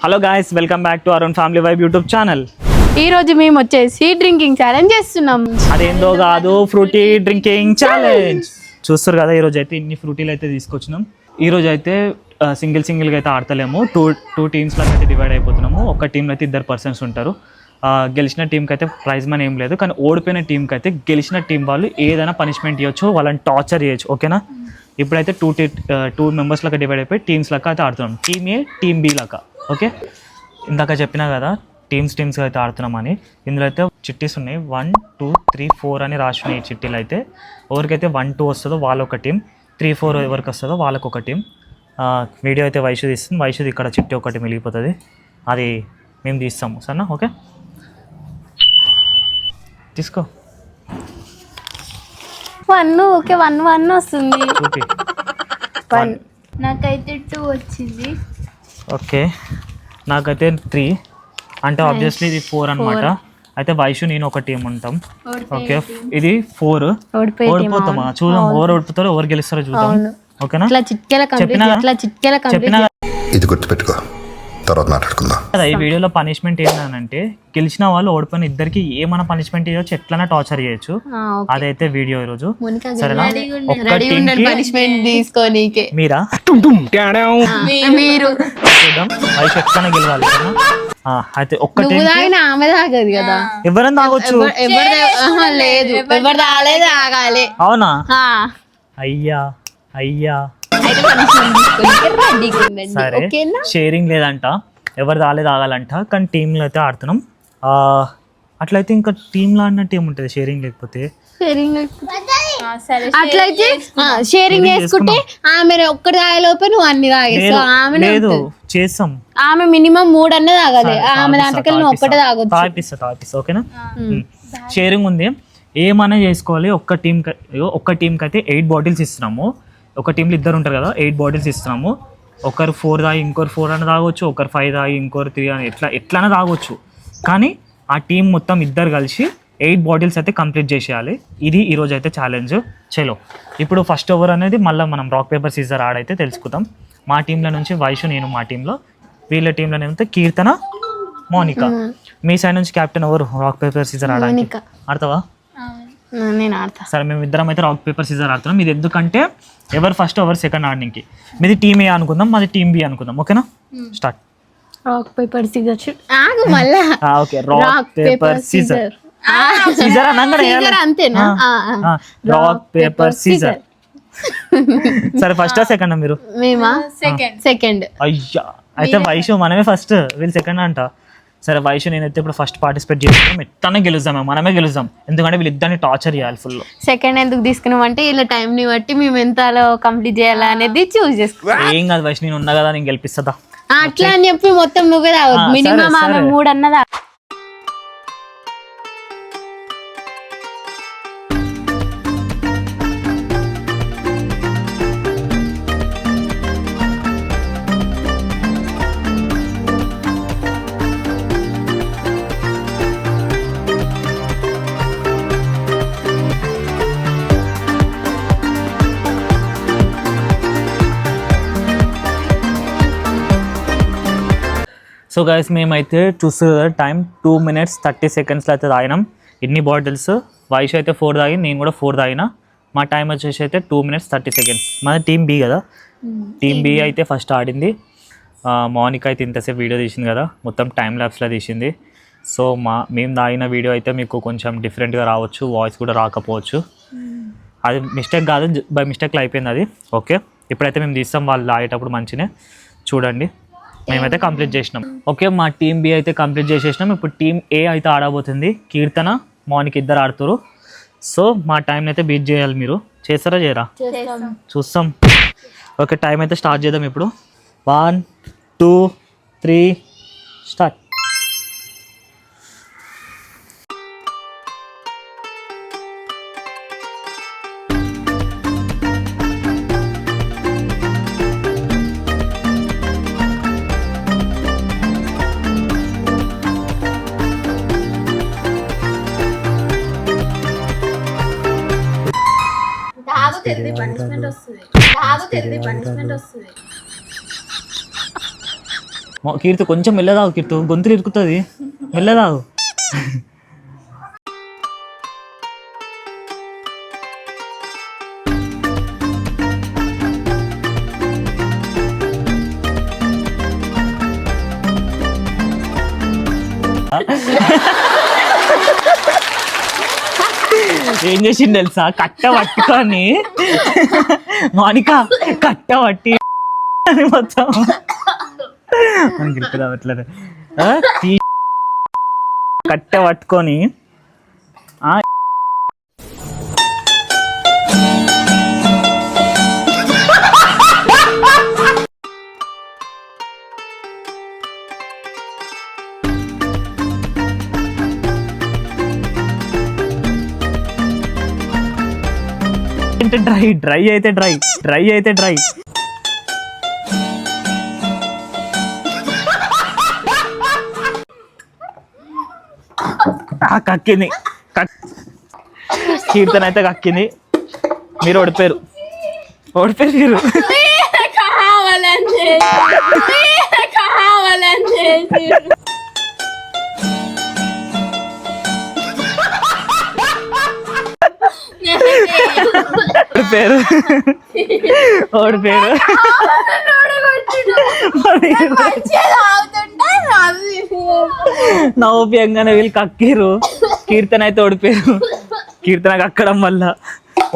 Hello guys, welcome back to Arun family vibe YouTube channel. ఈ రోజు మేము వచ్చేసి డ్రింకింగ్ ఛాలెంజ్ చేస్తున్నాం. అదేందో కాదు, ఫ్రూటీ డ్రింకింగ్ ఛాలెంజ్. చూస్తారు కదా, ఈ రోజు అయితే ఇన్ని ఫ్రూటీలు అయితే తీసుకొచ్చినాం. ఈ రోజు అయితే సింగిల్గా అయితే ఆడతలేము. టూ టీమ్స్లో అయితే డివైడ్ అయిపోతున్నాము. ఒక టీంలో అయితే 2 పర్సన్స్ ఉంటారు. గెలిచిన టీంకి అయితే ప్రైజ్ మనీ ఏం లేదు, కానీ ఓడిపోయిన టీంకి అయితే గెలిచిన టీం వాళ్ళు ఏదైనా పనిష్మెంట్ ఇవ్వచ్చు, వాళ్ళని టార్చర్ చేయొచ్చు. ఓకేనా? ఇప్పుడైతే టూ మెంబర్స్ లాగా డివైడ్ అయిపోయి టీమ్స్ లాగా అయితే ఆడుతున్నాం. టీమ్ ఏ, టీమ్ బి లాగా. ఓకే, ఇందాక చెప్పినా కదా టీమ్స్గా అయితే ఆడుతున్నామని. ఇందులో అయితే చిట్టీస్ ఉన్నాయి, 1 2 3 4 అని రాసి ఉన్నాయి. చిట్టీలు అయితే ఎవరికైతే 1 2 వస్తుందో వాళ్ళొక టీం, 3 4 ఎవరికి వస్తుందో వాళ్ళకు ఒక టీం. వీడియో అయితే వైషు తీస్తుంది. వైషుది ఇక్కడ చిట్టి ఒకటి మిగిలిపోతుంది, అది మేము తీస్తాము. సరేనా? ఓకే, తీసుకో. 1 ఓకే, 1 వస్తుంది. చూపి. 1 నాకైతే 2 వచ్చింది. ఓకే, నాకైతే 3, అంటే ఆబ్వియస్లీ ఇది 4 అనమాట. అయితే వైషు నేను ఒక టీం ఉంటాం. ఓకే, ఇది 4. ఓడిపోతామా? చూద్దాం ఎవరు ఓడిపోతారో, ఎవరు గెలుస్తారో చూద్దాం. ఓకేనా? చెప్పినా ఇది గుర్తుపెట్టుకో, తర్వాత మాట్లాడుకుందాం. ఈ వీడియోలో పనిష్మెంట్ ఏంటంటే, గెలిచిన వాళ్ళు ఓడిపోయిన ఇద్దరికి ఏమైనా పనిష్మెంట్ ఇవ్వచ్చు, ఎట్లైనా టార్చర్ చేయొచ్చు. అదైతే వీడియో ఈరోజు. సరేనా? ఒక్క టీంకి పనిష్మెంట్ తీసుకోనీకే మీరా మీరు చూద్దాం వైషు ఎట్లనే గెలవాలి. అయితే ఒక్క టీం ఆమె తాగదు కదా, ఎవరైనా తాగొచ్చు. లేదు, ఎవరు తాగలేదు, తాగాలి. అవునా? అయ్యా సరే, షేరింగ్ లేదంట, ఎవరు తాగలేదు తాగాలంట. కానీ టీంలో అయితే ఆడుతున్నాం. అట్లయితే ఇంకా టీంలో ఆడినట్టు ఏముంటుంది షేరింగ్ లేకపోతే? అట్లయితే షేరింగ్ చేసుకుంటే ఆమె ఒక్కటి తాగేలోపే నువ్వు అన్ని తాగేస్తావు. ఆమె లేదు, చేస్తాం. ఆమె మినిమం 3 అన్న తాగాలి. ఆమె దాంట్లో నువ్వు ఒక్కటే తాగొచ్చు. తాగిపిస్తా. ఓకేనా? షేరింగ్ ఉంది, ఏమైనా చేసుకోవాలి. ఒక్క టీంకి అయితే 8 బాటిల్స్ ఇస్తున్నాము. ఒక టీంలో 2 ఉంటారు కదా, 8 బాటిల్స్ ఇస్తున్నాము. ఒకరు 4 తాగి ఇంకోరు 4 అని తాగొచ్చు, ఒకరు 5 తాగి ఇంకోరు 3 అని, ఎట్లనే తాగొచ్చు. కానీ ఆ టీం మొత్తం 2 కలిసి 8 బాటిల్స్ అయితే కంప్లీట్ చేసేయాలి. ఇది ఈరోజు అయితే ఛాలెంజ్. చలో, ఇప్పుడు ఫస్ట్ ఓవర్ అనేది మళ్ళీ మనం రాక్ పేపర్ సీజర్ ఆడైతే తెలుసుకుందాం. మా టీంలో నుంచి వైషు, నేను మా టీంలో, వీళ్ళ టీంలో అయితే కీర్తన, మోనిక. మీ సైడ్ నుంచి కెప్టెన్ ఎవరు రాక్ పేపర్ సీజర్ ఆడడానికి? ఆడతావా? నేను ఆడతా. సరే, మేము ఇద్దరం అయితే రాక్ పేపర్ సీజర్ ఆడుతున్నాం. ఇది ఎందుకంటే ఎవరు ఫస్ట్ ఎవరు సెకండ్ ఆడడానికి. మీది టీమ్ ఏ అనుకుందాం, మాది టీమ్ బి అనుకుందాం. ఓకేనా? స్టార్ట్. రాక్ పేపర్ సీజర్ ఆగు మళ్ళా. Okay, rock paper scissor. Scissor అంతేనా? Rock paper scissor. సరే, ఫస్ట్ సెకండ్ మీరు? మేమా సెకండ్. అయ్యా, అయితే వైషు మనమే ఫస్ట్, వీళ్ళు సెకండ్ అంట. సరే వైషు, నేనైతే ఇప్పుడు ఫస్ట్ పార్టిసిపేట్ చేస్తాం. ఎట్లనే గెలుద్దాం, మనమే గెలుద్దాం. ఎందుకంటే వీళ్ళిద్దరిని టార్చర్ చేయాలి ఫుల్. సెకండ్ ఎందుకు తీసుకున్నాం అంటే, ఇలా టైం ని బట్టి మేము ఎంతలో కంప్లీట్ చేయాలా అనేది చూస్ చేసుకున్నాం. ఏం కాదు వైషు, నేను ఉన్నా కదా, నేను గెలిపిస్తా. అట్లా అని చెప్పి మొత్తం నువ్వే తాగదు. మినిమం ఆమె 3 అన్నదా. సో గైస్, మేమైతే చూస్తుంది టైం 2 minutes 30 seconds అయితే తాగినాం. ఇన్ని బాటిల్స్. వైషు అయితే 4 తాగి, నేను కూడా 4 తాగిన. మా టైం వచ్చేసి అయితే 2 minutes 30 seconds. మన టీమ్ బి కదా, టీమ్ బి అయితే ఫస్ట్ ఆడింది. మౌనిక అయితే ఇంతసేపు వీడియో తీసింది కదా, మొత్తం టైం ల్యాప్స్లో తీసింది. సో మేము తాగిన వీడియో అయితే మీకు కొంచెం డిఫరెంట్గా రావచ్చు, వాయిస్ కూడా రాకపోవచ్చు. అది మిస్టేక్ కాదు, బై మిస్టేక్లో అయిపోయింది అది. ఓకే, ఇప్పుడైతే మేము తీస్తాం. వాళ్ళు తాగేటప్పుడు మంచినే చూడండి. మేమైతే కంప్లీట్ చేసినాం. ఓకే, మా టీం బి అయితే కంప్లీట్ చేసేసినాం. ఇప్పుడు టీం ఏ అయితే ఆడబోతుంది. కీర్తన, మౌనిక 2 ఆడుతారు. సో మా టైం అయితే బీట్ చేయాలి. మీరు చేస్తారా చేయరా? చూస్తాం. ఓకే, టైం అయితే స్టార్ట్ చేద్దాం ఇప్పుడు. 1 2 3 స్టార్ట్. పనిష్మెంట్ వస్తుంది. కీర్తి కొంచెం మెల్లదావు, కీర్తి గొంతులు ఇరుకుతుంది, మెల్లదావు. ఏం చేసింది తెలుసా, కట్ట పట్టుకొని మౌనిక కట్ట పట్టి మొత్తం మనకి రావట్లేదు, కట్ట పట్టుకొని డ్రై అయితే డ్రై కక్కింది, కీర్తన అయితే కక్కింది. మీరు ఓడిపోయారు మీరు. ఓడిపోయారు. నవ్వుపియంగానే వీళ్ళు కక్కిరు. కీర్తన అయితే ఓడిపోయారు. కీర్తన కక్కడం వల్ల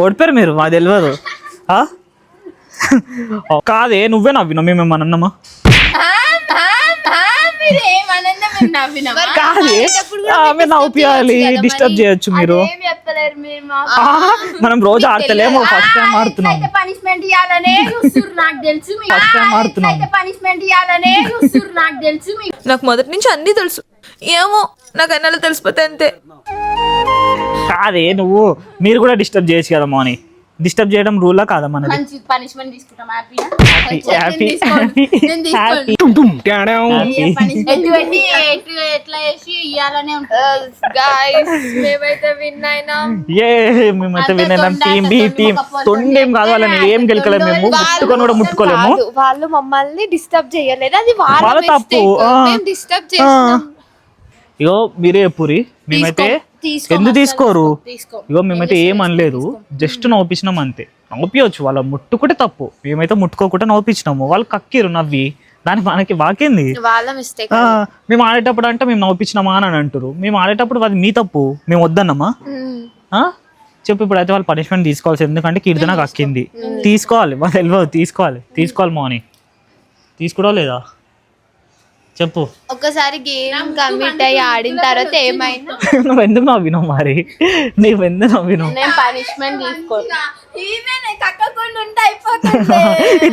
ఓడిపోయారు మీరు. మాకు తెలియదు. కాదే నువ్వే నవ్వినావు, మేమేమన్నా అన్నామా? కాదే మేము నవ్వుపియాలి, డిస్టర్బ్ చేయొచ్చు మీరు. మనం రోజు ఆడతలేము, ఫస్ట్ టైం ఆడుతున్నాం. నాకు మొదటి నుంచి అన్ని తెలుసు, ఏమో నాకు అన్నలు తెలిసిపోతే అంతే. కాదే నువ్వు, మీరు కూడా డిస్టర్బ్ చేయొచ్చు కదా మౌని. డిస్టర్బ్ చేయడం రూలా కాదా మనది? మేమైతే విన్నాం. టీం బి టీం తొండేం కాదు, వాళ్ళని ఏం గెలకలేము మేము, ముట్టుకొని కూడా ముట్టుకోలేము. వాళ్ళు మమ్మల్ని డిస్టర్బ్ చేయలేదు, అది వాళ్ళ తప్పు. డిస్టర్బ్ చేస్తాం. ఇగో మీరే చెప్పురి, మేమైతే ఎందుకు తీసుకోరు? ఇగో మేమైతే ఏం అనలేదు, జస్ట్ నవ్వుపించినాం అంతే. నవ్వుపించవచ్చు, వాళ్ళ ముట్టుకుంటే తప్పు, మేమైతే ముట్టుకోకుండా నవ్వుపించినాము. వాళ్ళు కక్కిరు నవ్వి, దానికి మనకి వాకింది. మేము ఆడేటప్పుడు అంటే మేము నవ్వుపించినామా అని అంటారు. మేము ఆడేటప్పుడు అది మీ తప్పు, మేము వద్దన్నమా? చెప్పు. ఇప్పుడు అయితే వాళ్ళు పనిష్మెంట్ తీసుకోవాల్సి, ఎందుకంటే కీర్తన కక్కింది. తీసుకోవాలి, వాళ్ళు తెలియదు. తీసుకోవాలి మౌని. తీసుకురా లేదా చెప్పు. ఒకసారి గేమ్ కమిట్ అయ్యి ఆడిన తర్వాత ఏమైనా నువ్వు ఎందుకు నవ్వినావు మరి? నువ్వు ఎందుకు నవ్వినావు? నేను పనిష్మెంట్ తీసుకోను.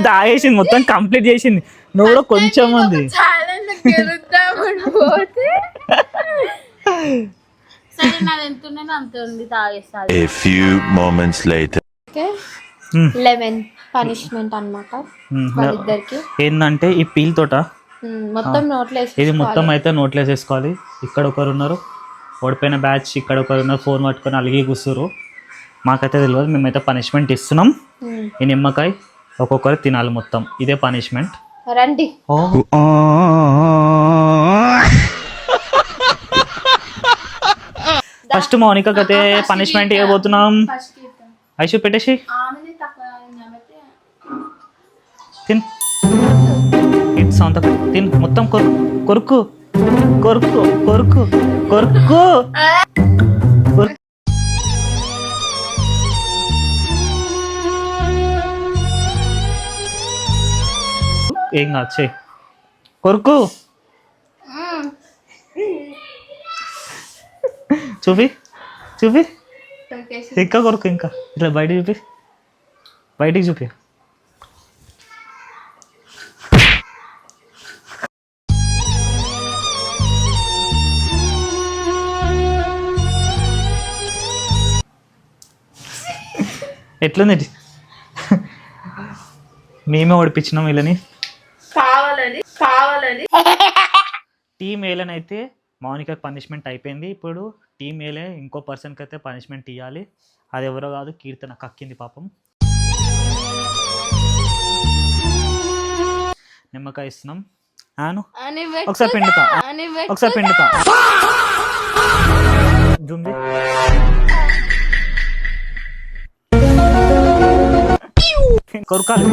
దాగేసింది, మొత్తం కంప్లీట్ చేసింది. నువ్వు కూడా కొంచెం ఉంది. A few moments later. 11 punishment అన్నమాట వాళ్ళిద్దరికి. ఏంటంటే ఈ పీల్ తోట మొత్తం నోట్లో ఇది మొత్తం అయితే నోట్లో వేసేసుకోవాలి. ఇక్కడ ఒకరు ఉన్నారు, ఓడిపోయిన బ్యాచ్ ఇక్కడ ఒకరు ఉన్నారు, ఫోన్ పట్టుకొని అలిగి కూర్చురు. మాకైతే తెలియదు, మేమైతే పనిష్మెంట్ ఇస్తున్నాం. ఈ నిమ్మకాయ ఒక్కొక్కరు తినాలి మొత్తం, ఇదే పనిష్మెంట్. రండి. ఫస్ట్ మౌనికకైతే పనిష్మెంట్ ఇవ్వబోతున్నాం. ఐషు పెట్టేసి తిన్ సౌంత తిన్, మొత్తం కొరుకు. ఏం కాదు, చెయ్యి కొరుకు. చూపి ఇంకా కొరుకు, ఇంకా ఇట్లా బయటికి చూపి. ఎట్లుంది? మేమే ఓడిపించినాం వీళ్ళని కావాలని. టీమ్ ఏలని అయితే మౌనికకి పనిష్మెంట్ అయిపోయింది. ఇప్పుడు టీమ్ ఏలే ఇంకో పర్సన్కి అయితే పనిష్మెంట్ ఇవ్వాలి. అది ఎవరో కాదు, కీర్తన కక్కింది పాపం. నిమ్మకాయ ఇస్తున్నాం. ఆను అని ఒకసారి పిండుతా అని ఒకసారి పిండుతా జుంది కొరకాలి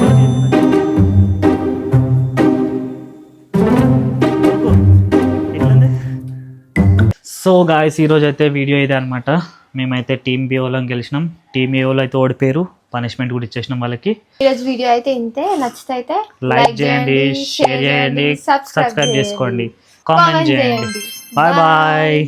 సో గాయస్ ఈరోజు అయితే వీడియో ఇదే అనమాట. మేమైతే టీమ్ బిఓలో గెలిచినాం. టీమ్ ఏఓలో అయితే ఓడిపోయారు. పనిష్మెంట్ కూడా ఇచ్చేసినాం వాళ్ళకి. ఈరోజు వీడియో అయితే ఇంతే. నచ్చితే అయితే లైక్ చేయండి, షేర్ చేయండి, సబ్స్క్రైబ్ చేసుకోండి, కామెంట్ చేయండి. Bye bye.